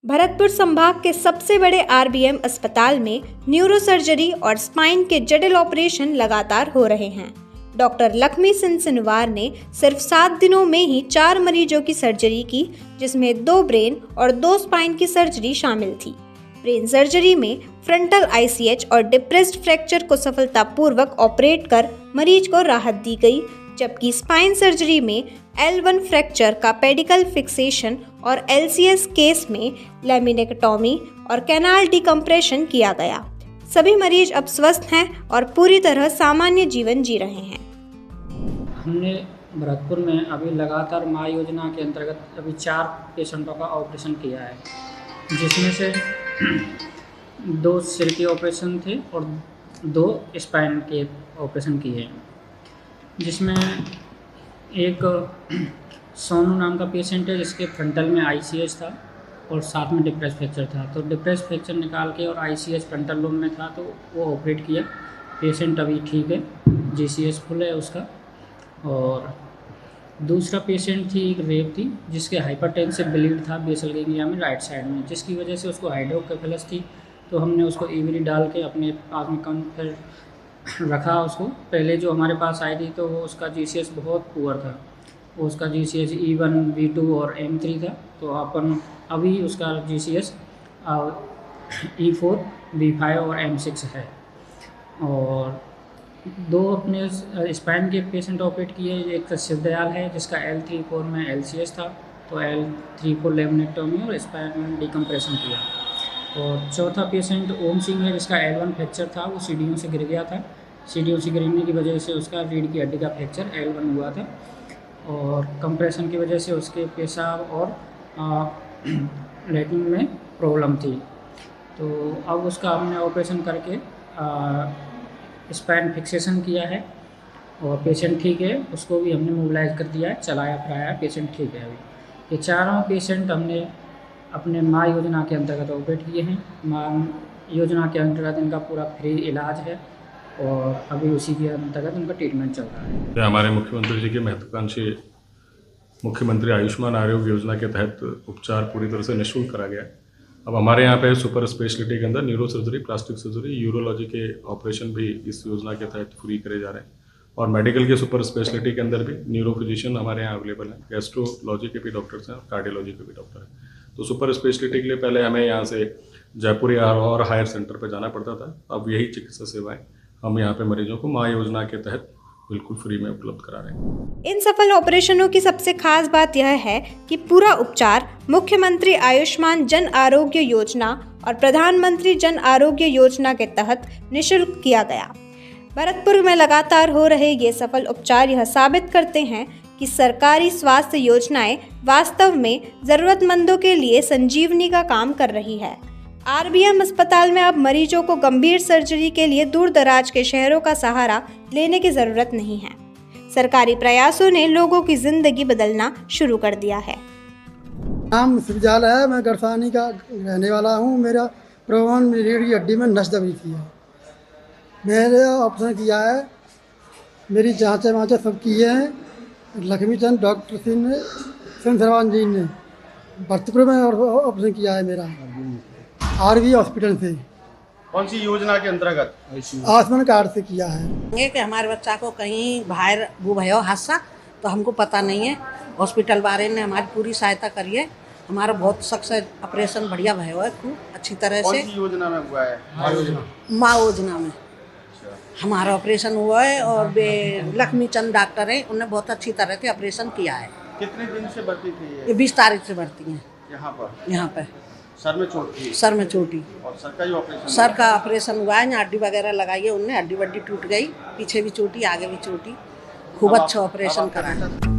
भरतपुर संभाग के सबसे बड़े आरबीएम अस्पताल में न्यूरोसर्जरी और स्पाइन के जटिल ऑपरेशन लगातार हो रहे हैं। डॉक्टर लक्ष्मी सिंह सिनवार ने सिर्फ 7 दिनों में ही 4 मरीजों की सर्जरी की, जिसमें 2 ब्रेन और 2 स्पाइन की सर्जरी शामिल थी। ब्रेन सर्जरी में फ्रंटल आईसीएच और डिप्रेस्ड फ्रैक्चर को सफलतापूर्वक ऑपरेट कर मरीज को राहत दी गई, जबकि स्पाइन सर्जरी में L1 फ्रैक्चर का पेडिकल फिक्सेशन और LCS केस में लैमिनेक्टोमी और कैनाल डिकम्प्रेशन किया गया। सभी मरीज अब स्वस्थ हैं और पूरी तरह सामान्य जीवन जी रहे हैं। हमने भरतपुर में अभी लगातार माँ योजना के अंतर्गत अभी 4 पेशेंटों का ऑपरेशन किया है, जिसमें से 2 सिर के ऑपरेशन थे और 2 स्पाइन के ऑपरेशन किए हैं, जिसमें एक सोनू नाम का पेशेंट है जिसके फ्रंटल में ICS था और साथ में डिप्रेस फ्रैक्चर था। तो डिप्रेस फ्रैक्चर निकाल के और ICS फ्रंटल लोब में था तो वो ऑपरेट किया। पेशेंट अभी ठीक है, GCS फुल है उसका। और दूसरा पेशेंट थी, एक रेप थी जिसके हाइपरटेंसिव ब्लीड था बेसल गैंग्लिया में राइट साइड में, जिसकी वजह से उसको हाइड्रोकेफेलस थी। तो हमने उसको EVD डाल के अपने पास में फिर रखा उसको। पहले जो हमारे पास आई थी तो उसका GCS बहुत पुअर था, उसका GCS E1, V2 और M3 था। तो अपन अभी उसका GCS E4, V5 और M6 है। और 2 अपने स्पाइन के पेशेंट ऑपरेट किए। एक शिवदयाल है जिसका L3-4 में LCS था, तो L3-4 लैमिनेक्टोमी और स्पाइन डिकम्प्रेशन किया। और चौथा पेशेंट ओम सिंह है जिसका L1 फ्रैक्चर था, वो सीढ़ियों से गिर गया था। सीढ़ियों से गिरने की वजह से उसका रीढ़ की हड्डी का फ्रैक्चर L1 हुआ था और कंप्रेशन की वजह से उसके पेशाब और लैट्रिन में प्रॉब्लम थी। तो अब उसका हमने ऑपरेशन करके स्पाइन फिक्सेशन किया है और पेशेंट ठीक है, उसको भी हमने मोबिलाइज कर दिया है, चलाया फिराया, पेशेंट ठीक है। अभी ये चारों पेशेंट हमने अपने माँ योजना के अंतर्गत ऑपरेट किए हैं। माँ योजना के अंतर्गत इनका पूरा फ्री इलाज है और अभी उसी के अंतर्गत उनका ट्रीटमेंट चल रहा है। हमारे मुख्यमंत्री जी के महत्वाकांक्षी मुख्यमंत्री आयुष्मान आरोग्य योजना के तहत उपचार पूरी तरह से निःशुल्क करा गया है। अब हमारे यहाँ पे सुपर स्पेशलिटी के अंदर neuro surgery, plastic surgery, urology के ऑपरेशन भी इस योजना के तहत फ्री करे जा रहे हैं। और मेडिकल के सुपर स्पेशलिटी के अंदर भी न्यूरो फिजिशियन हमारे यहाँ अवेलेबल हैं, गैस्ट्रोलॉजी के भी डॉक्टर्स हैं, कार्डियोलॉजी के भी डॉक्टर हैं। तो सुपर स्पेशलिटी के लिए पहले हमें यहाँ से जयपुर या और हायर सेंटर पर जाना पड़ता था। अब यही चिकित्सा सेवाएं हम यहाँ पे मरीजों को माँ योजना के तहत बिल्कुल फ्री में उपलब्ध करा रहे हैं। इन सफल ऑपरेशनों की सबसे खास बात यह है कि पूरा उपचार मुख्यमंत्री आयुष्मान जन आरोग्य योजना और प्रधानमंत्री जन आरोग्य योजना के तहत निःशुल्क किया गया। भरतपुर में लगातार हो रहे ये सफल उपचार यह साबित करते हैं कि सरकारी स्वास्थ्य योजनाएं वास्तव में जरूरतमंदों के लिए संजीवनी का काम कर रही है। आरबीएम अस्पताल में अब मरीजों को गंभीर सर्जरी के लिए दूर दराज के शहरों का सहारा लेने की जरूरत नहीं है। सरकारी प्रयासों ने लोगों की जिंदगी बदलना शुरू कर दिया है। नाम शिवजाल है, मैं गरसानी का रहने वाला हूँ। मेरा प्रॉब्लम मेरी रीढ़ की हड्डी में नस दबी थी। मैंने ऑपरेशन किया है, मेरी जाँचें वाँचें सब किए हैं। लक्ष्मी चंद डॉक्टर सिंह सरवान जी ने भरतपुर में ऑपरेशन किया है मेरा, RV हॉस्पिटल से। कौन सी योजना के अंतर्गत? आयुष्मान कार्ड से किया है। कि हमारे बच्चा को कहीं बाहर वो भयो हादसा, तो हमको पता नहीं है। हॉस्पिटल वाले ने हमारी पूरी सहायता करी है। हमारा बहुत सक्सेस ऑपरेशन बढ़िया भयो है, खूब अच्छी तरह से। कौन सी योजना में हुआ है? माँ योजना में हमारा ऑपरेशन हुआ है और वे लक्ष्मी चंद डॉक्टर हैं, उन्होंने बहुत अच्छी तरह से ऑपरेशन किया है। कितने दिन से भर्ती थी ये 20 तारीख से भर्ती हैं यहाँ पर। सर में चोट थी? सर में चोटी। और सर का ही ऑपरेशन? सर का ऑपरेशन हुआ है, हड्डी वगैरह लगाई है उनने, हड्डी वड्डी टूट गई, पीछे भी चोटी, आगे भी चोटी। खूब अच्छा ऑपरेशन करा है।